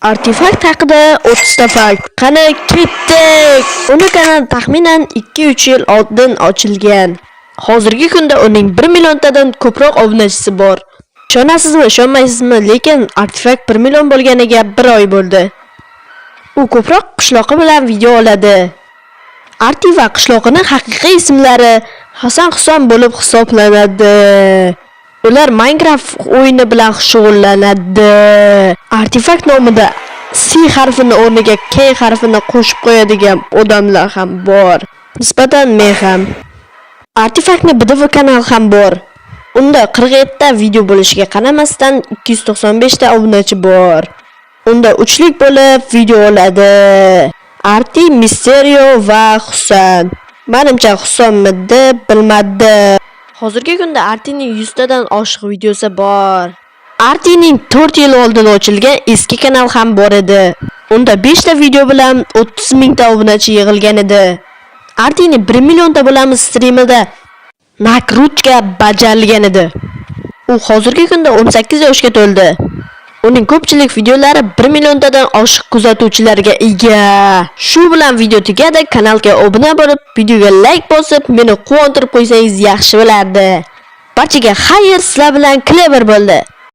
Artefakt haqida 30 ta fakt. Qani ketdik. Uni kanal taxminan 2-3 yil oldin ochilgan. Hozirgi kunda uning 1 milliontadan ko'proq obunachisi bor. Ishonasizmi, ishonmaysizmi, lekin artefakt 1 million bo'lganiga 1 oy bo'ldi. U ko'proq qishloqi bilan video oladi. Artefakt qishloqining haqiqiy ismlari Hasan Husan bo'lib hisoblanadi. Ular Minecraft o'yini bilan shug'ullanadi. Artefakt nomida C harfini o'rniga K harfini qo'shib qo'yadigan odamlar ham bor. Nisbatan men ham. Artefaktning BDV kanal ham bor. Unda 47 ta video bo'lishiga qaramasdan 295 ta obunachi bor. Unda 3lik bo'lib video oladi. Arti, Misterio va Husan. Menimcha Husanmidi, bilmadi. Hozirgi kunda Artining 100 tadan oshiq videosi bor. Artining 4 yil oldin ochilgan eski kanal ham bor edi. Unda 5 ta video bilan 30 ming ta obunachi yig'ilgan edi. Artining 1 millionta bo'lamiz streamida nakrutka bajarilgan edi. U hozirgi kunda 18 yoshga to'ldi. Uning ko'pchilik videolari 1 milliontadan oshiq kuzatuvchilarga ega. Shu bilan video tugadi. Kanalga obuna bo'lib, videoga like bosib, meni quvontirib qo'ysangiz yaxshi bo'lardi. Barchaga xayr, sizlar bilan Clever bo'ldi.